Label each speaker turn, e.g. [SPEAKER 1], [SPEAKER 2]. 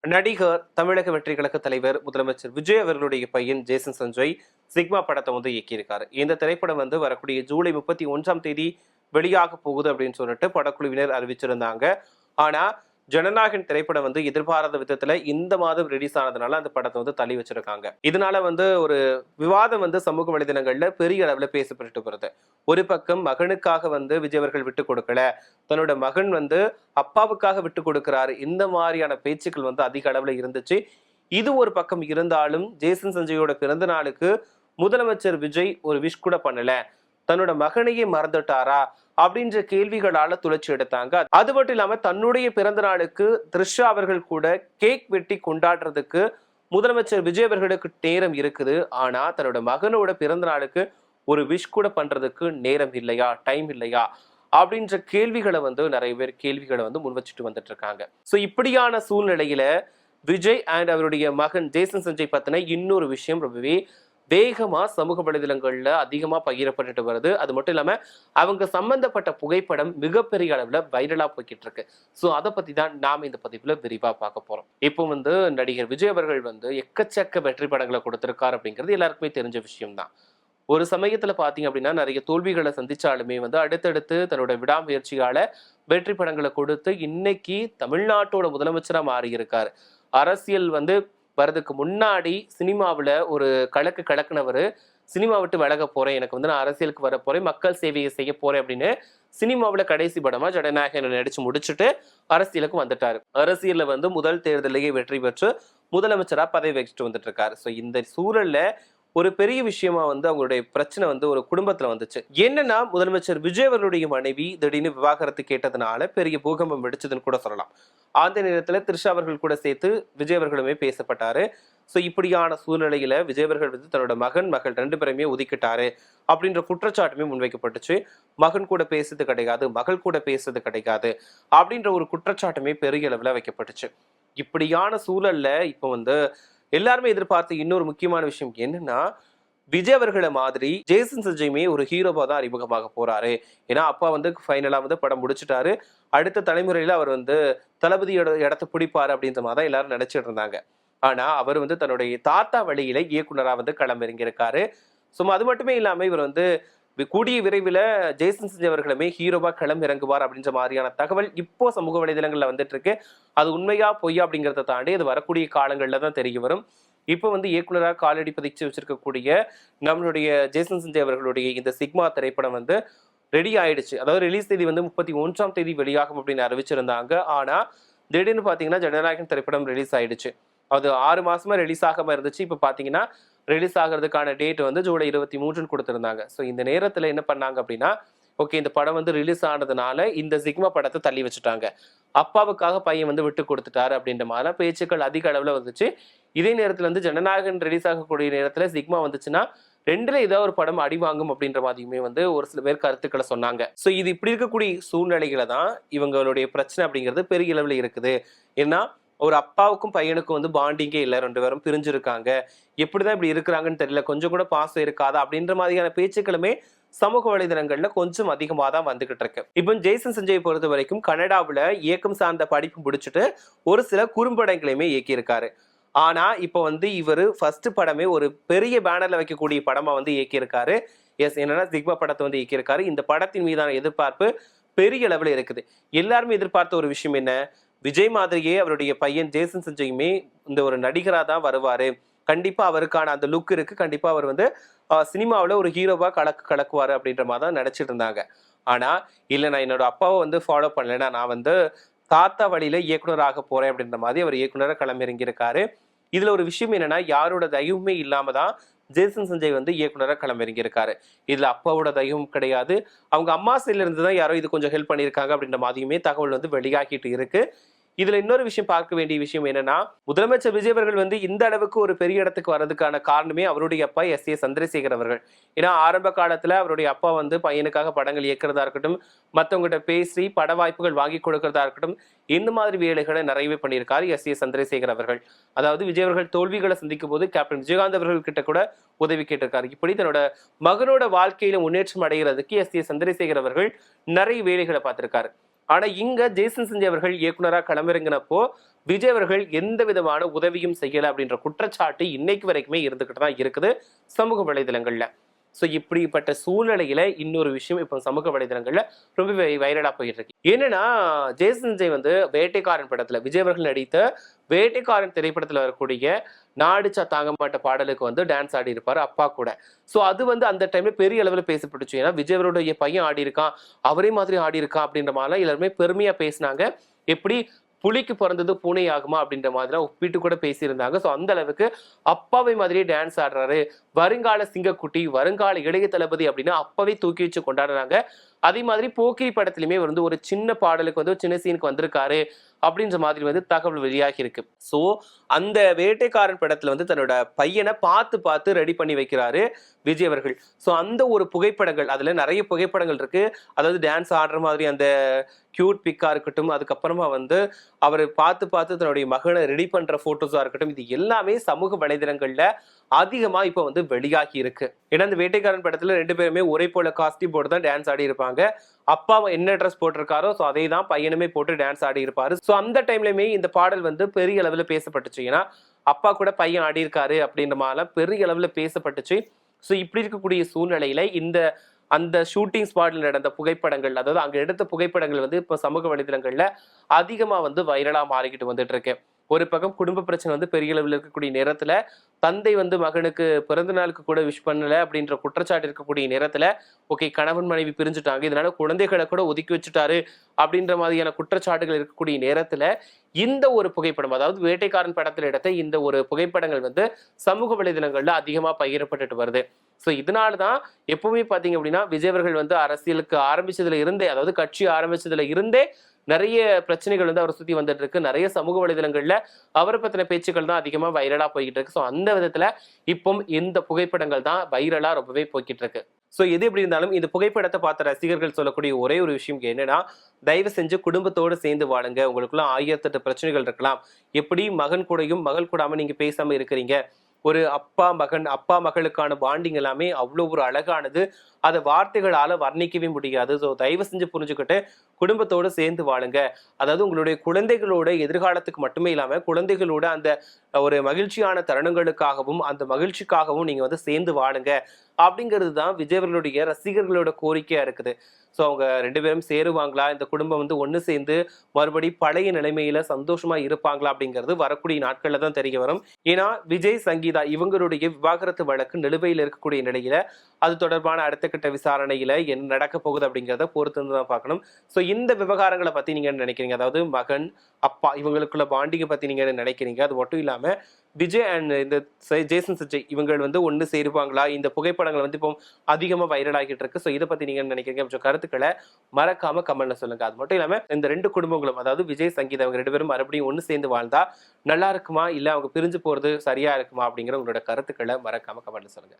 [SPEAKER 1] நடிகர், தமிழக வெற்றி கழக தலைவர், முதலமைச்சர் விஜய் அவர்களுடைய பையன் ஜேசன் சஞ்சய் சிக்மா படத்தை வந்து இயக்கியிருக்காரு. இந்த திரைப்படம் வந்து வரக்கூடிய ஜூலை 31ஆம் தேதி வெளியாக போகுது அப்படின்னு சொல்லிட்டு படக்குழுவினர் அறிவிச்சிருந்தாங்க. ஆனா, ஜனநாயகன் திரைப்படம் வந்து எதிர்பாராத விதத்துல இந்த மாதம் ரிலீஸ் ஆனதுனால அந்த படத்தை வந்து தள்ளி வச்சிருக்காங்க. இதனால வந்து ஒரு விவாதம் வந்து சமூக வலைதளங்கள்ல பெரிய அளவுல பேசப்பட்டு வருது. ஒரு பக்கம் மகனுக்காக வந்து விஜய் அவர்கள் விட்டு கொடுக்கல, தன்னோட மகன் வந்து அப்பாவுக்காக விட்டு கொடுக்கிறாரு. இந்த மாதிரியான பேச்சுக்கள் வந்து அதிக அளவுல இருந்துச்சு. இது ஒரு பக்கம் இருந்தாலும் ஜேசன் சஞ்சயோட பிறந்த நாளுக்கு முதலமைச்சர் விஜய் ஒரு விஷ் கூட பண்ணல, தன்னோட மகனையே மறந்துட்டாரா அப்படின்ற கேள்விகளால துளைச்சி எடுத்தாங்க. அது மட்டும் இல்லாம தன்னுடைய பிறந்த நாளுக்கு த்ரிஷா அவர்கள் கூட கேக் வெட்டி கொண்டாடுறதுக்கு முதலமைச்சர் விஜய் அவர்களுக்கு நேரம் இருக்குது. ஆனா தன்னோட மகனோட பிறந்த நாளுக்கு ஒரு விஷ் கூட பண்றதுக்கு நேரம் இல்லையா, டைம் இல்லையா அப்படின்ற கேள்விகளை வந்து நிறைய பேர் கேள்விகளை வந்து முன் வச்சுட்டு வந்துட்டு இருக்காங்க. சோ இப்படியான சூழ்நிலையில விஜய் அண்ட் அவருடைய மகன் ஜேசன் சஞ்சய் பத்தின இன்னொரு விஷயம் ரொம்பவே வேகமா சமூக வலைதளங்கள்ல அதிகமா பகிரப்பட்டுட்டு வருது. அது மட்டும் இல்லாம அவங்க சம்பந்தப்பட்ட புகைப்படம் மிகப்பெரிய அளவுல வைரலா போய்கிட்டு இருக்கு. சோ அதை பத்தி தான் நாம இந்த பதிவுல விரிவா பார்க்க போறோம். இப்போ வந்து நடிகர் விஜய் அவர்கள் வந்து எக்கச்சக்க வெற்றி படங்களை கொடுத்திருக்காரு அப்படிங்கிறது எல்லாருக்குமே தெரிஞ்ச விஷயம் தான். ஒரு சமயத்துல பாத்தீங்க அப்படின்னா நிறைய தோல்விகளை சந்திச்சாலுமே வந்து அடுத்தடுத்து தன்னோட விடாமுயற்சியால வெற்றி படங்களை கொடுத்து இன்னைக்கு தமிழ்நாட்டோட முதலமைச்சரா மாறி இருக்காரு. அரசியல் வந்து வரதுக்கு முன்னாடி சினிமாவில் ஒரு கலக்குனவர், சினிமா விட்டு விலக போறேன், எனக்கு வந்து நான் அரசியலுக்கு வர போறேன், மக்கள் சேவையை செய்ய போறேன் அப்படின்னு சினிமாவில் கடைசி படமா ஜனநாயகன் நடிச்சு முடிச்சுட்டு அரசியலுக்கு வந்துட்டாரு. அரசியல்ல வந்து முதல் தேர்தலையே வெற்றி பெற்று முதலமைச்சரா பதவி வகிச்சுட்டு வந்துட்டு இருக்காரு. ஸோ இந்த சூழல்ல ஒரு பெரிய விஷயமா வந்து அவங்களுடைய பிரச்சனை வந்து ஒரு குடும்பத்துல வந்துச்சு. என்னன்னா முதலமைச்சர் விஜய் அவர்களுடைய மனைவி திடீர்னு விவாகரத்து கேட்டதுனால பெரிய பூகம்பம் வெடிச்சதுன்னு கூட சொல்லலாம். அந்த நேரத்துல த்ரிஷா அவர்கள் கூட சேர்த்து விஜய் அவர்களுமே பேசப்பட்டாரு. சோ இப்படியான சூழ்நிலையில விஜய் அவர்கள் வந்து தன்னோட மகள் 2 பேருமே ஒதுக்கிட்டாரு அப்படின்ற குற்றச்சாட்டுமே முன்வைக்கப்பட்டுச்சு. மகன் கூட பேசுறது கிடையாது, மகள் கூட பேசுறது கிடையாது அப்படின்ற ஒரு குற்றச்சாட்டுமே பெரிய அளவுல வைக்கப்பட்டுச்சு. இப்படியான சூழல்ல இப்ப வந்து எல்லாருமே எதிர்பார்த்த இன்னொரு முக்கியமான விஷயம் என்னன்னா, விஜய் அவர்களை மாதிரி ஜேசன் சஞ்சயுமே ஒரு ஹீரோவா தான் அறிமுகமாக போறாரு. ஏன்னா அப்பா வந்து ஃபைனலா வந்து படம் முடிச்சுட்டாரு. அடுத்த தலைமுறையில அவர் வந்து தளபதியோட இடத்தை பிடிப்பாரு அப்படின்ற மாதிரி தான் எல்லாரும் நினைச்சிட்டு இருந்தாங்க. ஆனா அவர் வந்து தன்னுடைய தாத்தா வழியில இயக்குனரா வந்து களமிறங்கியிருக்காரு. சும்மா அது மட்டுமே இல்லாம இவர் வந்து கூடிய விரைவில் ஜேசன் சஞ்சய் அவர்களுமே ஹீரோவா களம் இறங்குவார் அப்படின்ற மாதிரியான தகவல் இப்போ சமூக வலைதளங்கள்ல வந்துட்டு இருக்கு. அது உண்மையா பொய்யா அப்படிங்கிறத தாண்டி அது வரக்கூடிய காலங்கள்ல தான் தெரிய வரும். இப்போ வந்து இயக்குனராக காலடி பதிச்சு வச்சிருக்கக்கூடிய நம்மளுடைய ஜேசன் சஞ்சய் அவர்களுடைய இந்த சிக்மா திரைப்படம் வந்து ரெடி ஆயிடுச்சு. அதாவது ரிலீஸ் தேதி வந்து 31ஆம் தேதி வெளியாகும் அப்படின்னு அறிவிச்சிருந்தாங்க. ஆனா திடீர்னு பாத்தீங்கன்னா ஜனநாயகன் திரைப்படம் ரிலீஸ் ஆயிடுச்சு. அது 6 மாசமா ரிலீஸ் ஆகாம இருந்துச்சு. இப்ப பாத்தீங்கன்னா ரிலீஸ் ஆகிறதுக்கான டேட் வந்து ஜூலை 23 கொடுத்திருந்தாங்க. ஸோ இந்த நேரத்துல என்ன பண்ணாங்க அப்படின்னா, ஓகே இந்த படம் வந்து ரிலீஸ் ஆனதுனால இந்த சிக்மா படத்தை தள்ளி வச்சுட்டாங்க. அப்பாவுக்காக பையன் வந்து விட்டு கொடுத்துட்டாரு அப்படின்ற மாதிரி பேச்சுக்கள் அதிக அளவுல வந்துச்சு. இதே நேரத்துல வந்து ஜனநாயகன் ரிலீஸ் ஆகக்கூடிய நேரத்துல சிக்மா வந்துச்சுன்னா 2ல ஏதாவது ஒரு படம் அடி வாங்கும் அப்படின்ற மாதிரியுமே வந்து ஒரு சில பேர் கருத்துக்களை சொன்னாங்க. ஸோ இது இப்படி இருக்கக்கூடிய சூழ்நிலைகளை தான் இவங்களுடைய பிரச்சனை அப்படிங்கிறது பெரிய அளவுல இருக்குது. ஏன்னா ஒரு அப்பாவுக்கும் பையனுக்கும் வந்து பாண்டிங்கே இல்லை, 2 பேரும் பிரிஞ்சிருக்காங்க, எப்படிதான் இப்படி இருக்கிறாங்கன்னு தெரியல, கொஞ்சம் கூட பாசம் இருக்காதா அப்படின்ற மாதிரியான பேச்சுக்களுமே சமூக வலைதளங்கள்ல கொஞ்சம் அதிகமா தான் வந்துகிட்டு இருக்கு. இப்போ ஜேசன் சஞ்சயை பொறுத்த வரைக்கும் கனடாவுல இயக்கம் சார்ந்த படிப்பு முடிச்சுட்டு ஒரு சில குறும்படங்களையுமே இயக்கியிருக்காரு. ஆனா இப்ப வந்து இவரு ஃபர்ஸ்ட் படமே ஒரு பெரிய பேனர்ல வைக்கக்கூடிய படமா வந்து இயக்கியிருக்காரு. எஸ், என்னன்னா சிக்மா படத்தை வந்து இயக்கியிருக்காரு. இந்த படத்தின் மீதான எதிர்பார்ப்பு பெரிய அளவுல இருக்குது. எல்லாருமே எதிர்பார்த்த ஒரு விஷயம் என்ன, விஜய் மாதிரியே அவருடைய பையன் ஜேசன் சஞ்சயுமே இந்த ஒரு நடிகரா தான் வருவாரு, கண்டிப்பா அவருக்கான அந்த லுக் இருக்கு, கண்டிப்பா அவர் வந்து சினிமாவில் ஒரு ஹீரோவா கலக்குவாரு அப்படின்ற மாதிரி தான் நினைச்சிட்டு இருந்தாங்க. ஆனா இல்ல, நான் என்னோட அப்பாவை வந்து ஃபாலோ பண்ணலைன்னா நான் வந்து தாத்தா வழியில இயக்குனர் ஆக போறேன் அப்படின்ற மாதிரி அவர் இயக்குனரை களமிறங்கி இருக்காரு. இதுல ஒரு விஷயம் என்னன்னா, யாரோட தயவுமே இல்லாம தான் ஜேசன் சஞ்சய் வந்து இயக்குனரா களமிறங்கி இருக்காரு. இதுல அப்பாவோட தயவும் கிடையாது, அவங்க அம்மா சைட்ல இருந்து தான் யாரோ இது கொஞ்சம் ஹெல்ப் பண்ணியிருக்காங்க அப்படின்ற மாதிரியுமே தகவல் வந்து வெளியாகிட்டு இருக்கு. இதுல இன்னொரு விஷயம் பார்க்க வேண்டிய விஷயம் என்னன்னா, முதலமைச்சர் விஜய் அவர்கள் வந்து இந்த அளவுக்கு ஒரு பெரிய இடத்துக்கு வர்றதுக்கான காரணமே அவருடைய அப்பா எஸ். சந்திரசேகர் அவர்கள். ஏன்னா ஆரம்ப காலத்துல அவருடைய அப்பா வந்து பையனுக்காக படங்கள் இயக்கிறதா இருக்கட்டும், மற்றவங்ககிட்ட பேசி பட வாய்ப்புகள் வாங்கி கொடுக்கறதா இருக்கட்டும், இந்த மாதிரி வேலைகளை நிறையவே பண்ணியிருக்காரு எஸ். சந்திரசேகர் அவர்கள். அதாவது விஜய் அவர்கள் தோல்விகளை சந்திக்கும் போது கேப்டன் விஜயகாந்த் அவர்கள் கிட்ட கூட உதவி கேட்டிருக்காரு. இப்படி தன்னோட மகனோட வாழ்க்கையில முன்னேற்றம் அடைகிறதுக்கு எஸ். சந்திரசேகர் அவர்கள் நிறைய வேலைகளை பார்த்திருக்காரு. ஆனா இங்க ஜேசன் சஞ்சய் அவர்கள் இயக்குனரா களமிறங்கினப்போ விஜய் அவர்கள் எந்த விதமான உதவியும் செய்யல அப்படின்ற குற்றச்சாட்டு இன்னைக்கு வரைக்குமே இருந்துகிட்டு தான் இருக்குது சமூக வலைதளங்கள்ல. ஸோ இப்படிப்பட்ட சூழ்நிலையில இன்னொரு விஷயம் இப்போ சமூக வலைதளங்கள்ல ரொம்ப வைரலா போயிட்டு இருக்கு. என்னன்னா, ஜேசன் சஞ்சய் வந்து வேட்டைக்காரன் படத்துல விஜய் அவர்கள் நடித்த வேட்டைக்காரன் திரைப்படத்துல வரக்கூடிய நாடிச்சா தாங்க மாட்ட பாடலுக்கு வந்து டான்ஸ் ஆடி இருப்பாரு அப்பா கூட. ஸோ அது வந்து அந்த டைம்ல பெரிய அளவில் பேசப்பட்டுச்சு. ஏன்னா விஜய் அவருடைய பையன் ஆடி இருக்கான், அவரே மாதிரி ஆடி இருக்கான் அப்படின்ற மாதிரிலாம் எல்லாருமே பெருமையா பேசினாங்க. எப்படி புலிக்கு பிறந்தது பூனை ஆகுமா அப்படின்ற மாதிரி ஒப்பிட்டு கூட பேசியிருந்தாங்க. ஸோ அந்த அளவுக்கு அப்பாவை மாதிரியே டான்ஸ் ஆடுறாரு, வருங்கால சிங்கக்குட்டி, வருங்கால இளைய தளபதி அப்படின்னு அப்பாவே தூக்கி வச்சு கொண்டாடுறாங்க. அதே மாதிரி போக்கிரி படத்திலுமே வந்து ஒரு சின்ன பாடலுக்கு வந்து ஒரு சின்ன சீனுக்கு வந்திருக்காரு அப்படின்ற மாதிரி வந்து தகவல் வெளியாகி இருக்கு. ஸோ அந்த வேட்டைக்காரன் படத்துல வந்து தன்னோட பையனை பார்த்து பார்த்து ரெடி பண்ணி வைக்கிறாரு விஜய் அவர்கள். ஸோ அந்த ஒரு புகைப்படங்கள், அதுல நிறைய புகைப்படங்கள் இருக்கு. அதாவது டான்ஸ் ஆடுற மாதிரி அந்த கியூட் பிக்கா இருக்கட்டும், அதுக்கப்புறமா வந்து அவர் பார்த்து பார்த்து தன்னுடைய மகனை ரெடி பண்ற போட்டோஸா இருக்கட்டும், இது எல்லாமே சமூக வலைதளங்கள்ல அதிகமா இப்ப வந்து வெளியாகி இருக்கு. ஏன்னா இந்த வேட்டைக்காரன் படத்துல 2 பேருமே ஒரே போல காஸ்டியூம் போட்டு தான் டான்ஸ் ஆடி இருப்பாங்க. அப்பா என்ன ட்ரெஸ் போட்டிருக்காரோ ஸோ அதை தான் பையனுமே போட்டு டான்ஸ் ஆடி இருப்பாரு. ஸோ அந்த டைம்லயுமே இந்த பாடல் வந்து பெரிய அளவுல பேசப்பட்டுச்சு. ஏன்னா அப்பா கூட பையன் ஆடி இருக்காரு அப்படின்ற மாதிரிலாம் பெரிய அளவுல பேசப்பட்டுச்சு. ஸோ இப்படி இருக்கக்கூடிய சூழ்நிலையில அந்த ஷூட்டிங் ஸ்பாட்ல நடந்த புகைப்படங்கள், அதாவது அங்க எடுத்த புகைப்படங்கள் வந்து இப்ப சமூக வலைதளங்கள்ல அதிகமா வந்து வைரலா மாறிக்கிட்டு வந்துட்டு இருக்கு. ஒரு பக்கம் குடும்ப பிரச்சனை வந்து பெரிய அளவில் இருக்கக்கூடிய நேரத்துல தந்தை வந்து மகனுக்கு பிறந்த நாளுக்கு கூட விஷ் பண்ணல அப்படின்ற குற்றச்சாட்டு இருக்கக்கூடிய நேரத்துல ஓகே கணவன் மனைவி பிரிஞ்சுட்டாங்க, இதனால குழந்தைகளை கூட ஒதுக்கி வச்சுட்டாரு அப்படின்ற மாதிரியான குற்றச்சாட்டுகள் இருக்கக்கூடிய நேரத்துல இந்த ஒரு புகைப்படம், அதாவது வேட்டைக்காரன் படத்தில் எடுத்த இந்த ஒரு புகைப்படங்கள் வந்து சமூக வலைதளங்கள்ல அதிகமா பகிரப்பட்டுட்டு வருது. ஸோ இதனாலதான் எப்பவுமே பாத்தீங்க அப்படின்னா விஜய் அவர்கள் வந்து அரசியலுக்கு ஆரம்பிச்சதுல இருந்தே, அதாவது கட்சி ஆரம்பிச்சதுல இருந்தே நிறைய பிரச்சனைகள் வந்து அவரை சுத்தி வந்துட்டு இருக்கு. நிறைய சமூக வலைதளங்கள்ல அவரை பத்தின பேச்சுக்கள் தான் அதிகமா வைரலா போய்கிட்டு இருக்கு. ஸோ அந்த விதத்துல இப்போ இந்த புகைப்படங்கள் தான் வைரலா ரொம்பவே போய்கிட்டு இருக்கு. ஸோ எது எப்படி இருந்தாலும் இந்த புகைப்படத்தை பார்த்த ரசிகர்கள் சொல்லக்கூடிய ஒரே ஒரு விஷயம் என்னன்னா, தயவு செஞ்சு குடும்பத்தோடு சேர்ந்து வாழுங்க. உங்களுக்குள்ள 1008 பிரச்சனைகள் இருக்கலாம். எப்படி மகன் கூடயும் மகள் கூடாம நீங்க பேசாம இருக்கிறீங்க. ஒரு அப்பா மகளுக்கான பாண்டிங் எல்லாமே அவ்வளோ ஒரு அழகானது. அதை வார்த்தைகளால வர்ணிக்கவே முடியாது. ஸோ தயவு செஞ்சு புரிஞ்சுக்கிட்டு குடும்பத்தோடு சேர்ந்து வாழுங்க. அதாவது உங்களுடைய குழந்தைகளோட எதிர்காலத்துக்கு மட்டுமே இல்லாம குழந்தைகளோட அந்த ஒரு மகிழ்ச்சியான தருணங்களுக்காகவும் அந்த மகிழ்ச்சிக்காகவும் நீங்க வந்து சேர்ந்து வாழுங்க அப்படிங்கிறது தான் விஜய் அவர்களுடைய ரசிகர்களோட கோரிக்கையா இருக்குது. ஸோ அவங்க 2 பேரும் சேருவாங்களா, இந்த குடும்பம் வந்து ஒன்று சேர்ந்து மறுபடி பழைய நிலைமையில சந்தோஷமா இருப்பாங்களா அப்படிங்கிறது வரக்கூடிய நாட்கள்ல தான் தெரிய வரும். ஏன்னா விஜய் சங்கீதா இவங்களுடைய விவாகரத்து வழக்கு நிலுவையில் இருக்கக்கூடிய நிலையில அது தொடர்பான அடுத்த கட்ட விசாரணையில என்ன நடக்க போகுது அப்படிங்கிறத பொறுத்து தான் பார்க்கணும். ஸோ இந்த விவகாரங்களை பத்தி நீங்க என்ன நினைக்கிறீங்க? அதாவது மகன் அப்பா இவங்களுக்குள்ள பாண்டிங்கை பத்தி நீங்க என்ன நினைக்கிறீங்க? அது மட்டும் இல்லாம விஜய் அண்ட் இந்த ஜேசன் சஞ்சய் இவங்க வந்து ஒன்று சேருவாங்களா? இந்த புகைப்படங்கள் வந்து இப்போ அதிகமா வைரல் ஆகிட்டு இருக்கு. ஸோ இதை பத்தி நீங்க என்ன நினைக்கிறீங்க? கொஞ்சம் கருத்துக்களை மறக்காம கமெண்ட்ல சொல்லுங்க. அது மட்டும் இல்லாம இந்த 2 குடும்பங்களும், அதாவது விஜய் சங்கீதா அவங்க 2 பேரும் மறுபடியும் ஒன்று சேர்ந்து வாழ்ந்தா நல்லா இருக்குமா, இல்ல அவங்க பிரிஞ்சு போறது சரியா இருக்குமா அப்படிங்கிற உங்களோட கருத்துக்களை மறக்காம கமெண்ட்ல சொல்லுங்க.